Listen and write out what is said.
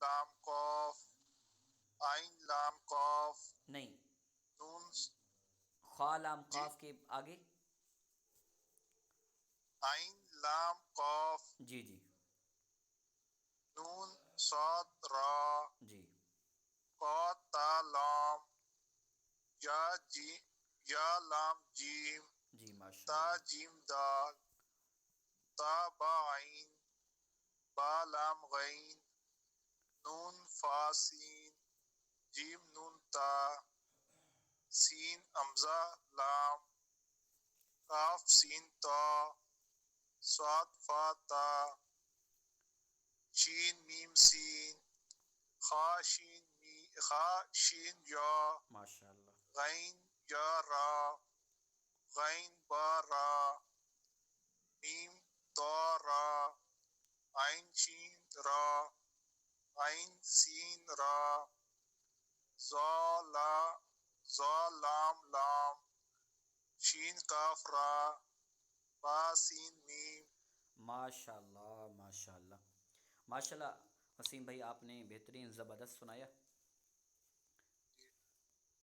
لام قاف عین لام قاف نہیں، نون خا لام جی قاف کے آگے. عین لام قاف جی جی نون صاد را جی قاف تا لام یا جی یا لام جیم جی ماشاء تا اللہ. جیم دال تا با عین با لام غین نون فا سین جیم نون تا سین حمزہ لام کاف سین تا صاد فا تا شین میم سین خا شین یا ماشاء اللہ. غین یا را غین با را میم تا را عین شین را عین سین را زا لام لام شین کاف را با سین میم. ماشاء اللہ ماشاء اللہ ماشاء اللہ. وسیم بھائی آپ نے بہترین زبردست سنایا.